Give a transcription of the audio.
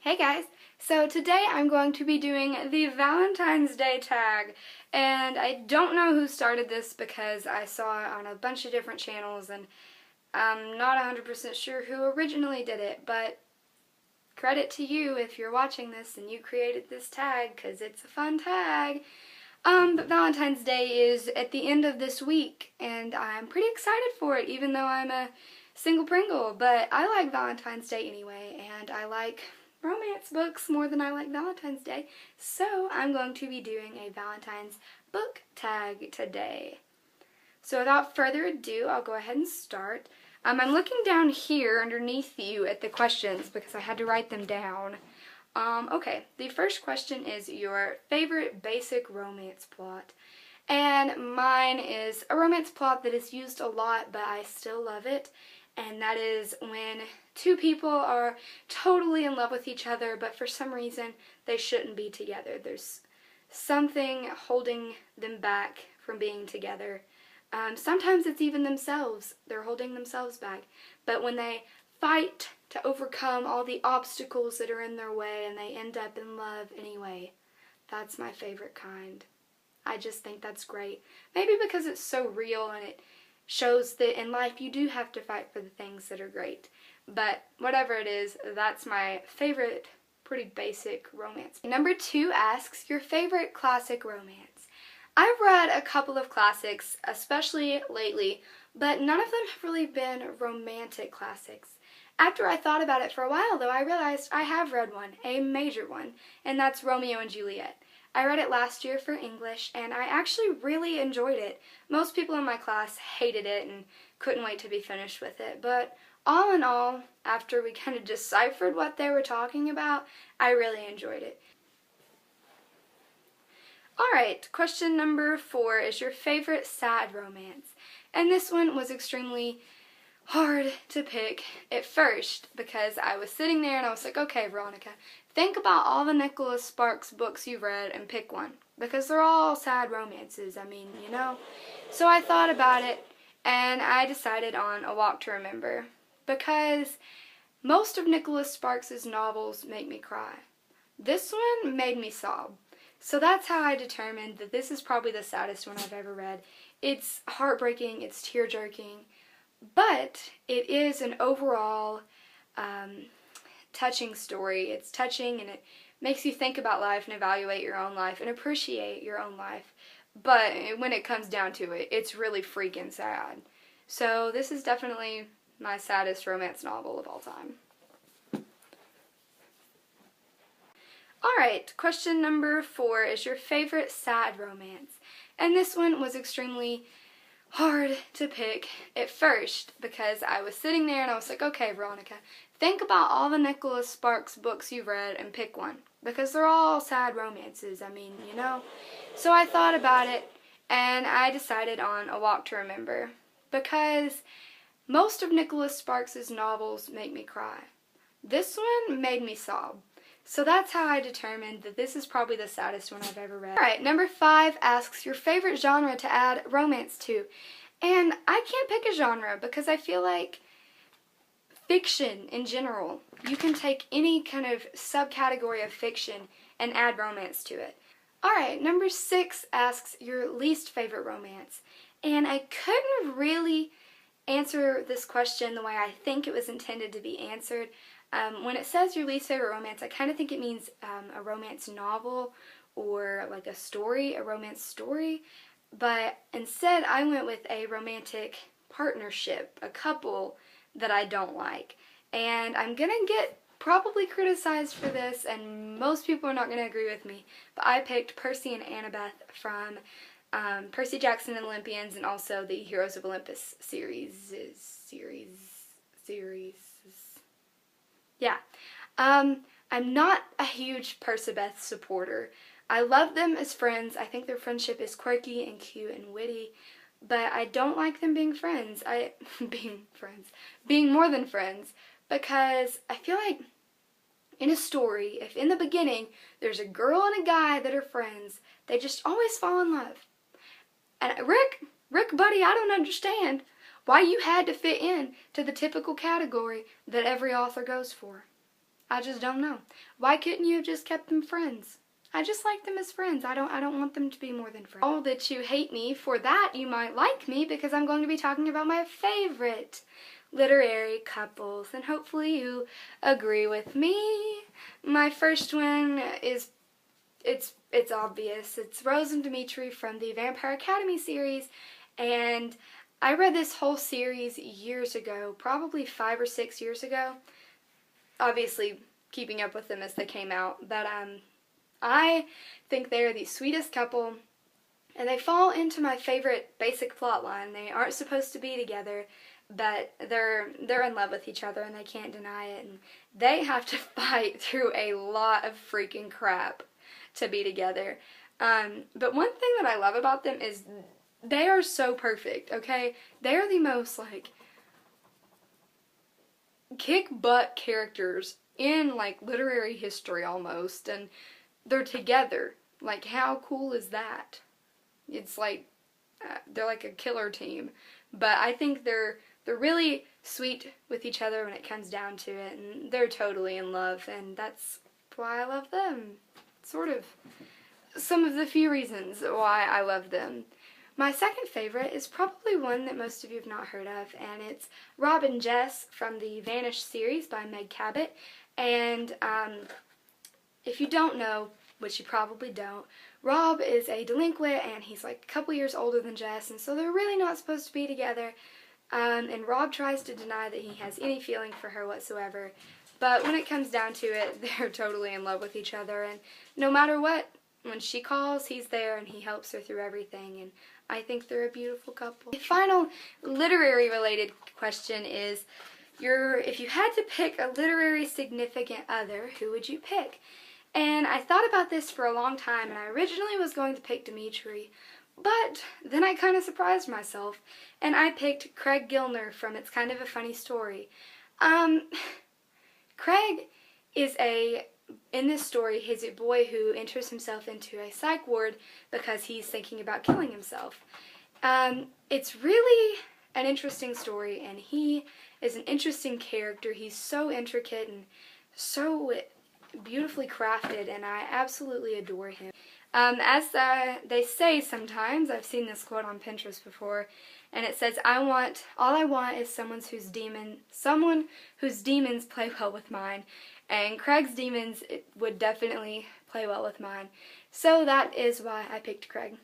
Hey guys! So today I'm going to be doing the Valentine's Day tag, and I don't know who started this because I saw it on a bunch of different channels and I'm not 100% sure who originally did it, but credit to you if you're watching this and you created this tag because it's a fun tag. But Valentine's Day is at the end of this week and I'm pretty excited for it even though I'm a single Pringle, but I like Valentine's Day anyway, and I like romance books more than I like Valentine's Day, so I'm going to be doing a Valentine's book tag today. So without further ado, I'll go ahead and start. I'm looking down here underneath you at the questions because I had to write them down. Okay, the first question is your favorite basic romance plot. And mine is a romance plot that is used a lot, but I still love it. And that is when two people are totally in love with each other, but for some reason they shouldn't be together. There's something holding them back from being together. Sometimes it's even themselves. They're holding themselves back. But when they fight to overcome all the obstacles that are in their way and they end up in love anyway, that's my favorite kind. I just think that's great. Maybe because it's so real and it shows that in life you do have to fight for the things that are great. But whatever it is, that's my favorite, pretty basic romance. Number 2 asks, your favorite classic romance. I've read a couple of classics, especially lately, but none of them have really been romantic classics. After I thought about it for a while, though, I realized I have read one, a major one, and that's Romeo and Juliet. I read it last year for English, and I actually really enjoyed it. Most people in my class hated it and couldn't wait to be finished with it, but all in all, after we kind of deciphered what they were talking about, I really enjoyed it. Alright, question number 4 is your favorite sad romance. And this one was extremely hard to pick at first because I was sitting there and I was like, okay, Veronica, think about all the Nicholas Sparks books you've read and pick one, because they're all sad romances, I mean, you know. So I thought about it and I decided on A Walk to Remember, because most of Nicholas Sparks' novels make me cry. This one made me sob. So that's how I determined that this is probably the saddest one I've ever read. It's heartbreaking, it's tear-jerking, but it is an overall touching story. It's touching and it makes you think about life and evaluate your own life and appreciate your own life. But when it comes down to it, it's really freaking sad. So this is definitely my saddest romance novel of all time. Alright, question number 4 is your favorite sad romance. And this one was extremely hard to pick at first because I was sitting there and I was like, okay, Veronica, think about all the Nicholas Sparks books you've read and pick one, because they're all sad romances, I mean, you know. So I thought about it and I decided on A Walk to Remember, because most of Nicholas Sparks' novels make me cry. This one made me sob. So that's how I determined that this is probably the saddest one I've ever read. Alright, number 5 asks your favorite genre to add romance to. And I can't pick a genre because I feel like fiction in general, you can take any kind of subcategory of fiction and add romance to it. Alright, number 6 asks your least favorite romance. And I couldn't really answer this question the way I think it was intended to be answered. When it says your least favorite romance, I kind of think it means a romance novel or like a romance story. But instead, I went with a romantic partnership, a couple that I don't like. And I'm going to get probably criticized for this, and most people are not going to agree with me. But I picked Percy and Annabeth from Percy Jackson and the Olympians, and also the Heroes of Olympus series. Yeah. I'm not a huge Percabeth supporter. I love them as friends. I think their friendship is quirky and cute and witty, but I don't like them being friends. Being more than friends, because I feel like in a story, if in the beginning there's a girl and a guy that are friends, they just always fall in love. And Rick, buddy, I don't understand why you had to fit in to the typical category that every author goes for. I just don't know. Why couldn't you have just kept them friends? I just like them as friends. I don't want them to be more than friends. Oh, that you hate me for that, you might like me because I'm going to be talking about my favorite literary couples, and hopefully you agree with me. My first one is, it's obvious. It's Rose and Dimitri from the Vampire Academy series, and I read this whole series years ago, probably 5 or 6 years ago. Obviously keeping up with them as they came out, but I think they're the sweetest couple, and they fall into my favorite basic plot line. They aren't supposed to be together, but they're in love with each other and they can't deny it, and they have to fight through a lot of freaking crap to be together. But one thing that I love about them is they are so perfect, okay? They are the most, like, kick-butt characters in, like, literary history almost, and they're together. Like, how cool is that? It's like, they're like a killer team. But I think they're really sweet with each other when it comes down to it, and they're totally in love, and that's why I love them. Sort of some of the few reasons why I love them. My second favorite is probably one that most of you have not heard of, and it's Rob and Jess from the Vanished series by Meg Cabot. And if you don't know, which you probably don't, Rob is a delinquent, and he's like a couple years older than Jess, and so they're really not supposed to be together. And Rob tries to deny that he has any feeling for her whatsoever. But when it comes down to it, they're totally in love with each other, and no matter what, when she calls, he's there and he helps her through everything, and I think they're a beautiful couple. The final literary related question is, if you had to pick a literary significant other, who would you pick? And I thought about this for a long time, and I originally was going to pick Dimitri, but then I kind of surprised myself, and I picked Craig Gilner from It's Kind of a Funny Story. Craig is in this story, he's a boy who enters himself into a psych ward because he's thinking about killing himself. It's really an interesting story, and he is an interesting character. He's so intricate and so beautifully crafted, and I absolutely adore him. As they say sometimes, I've seen this quote on Pinterest before, and it says, all I want is someone whose demons play well with mine. And Craig's demons would definitely play well with mine. So that is why I picked Craig.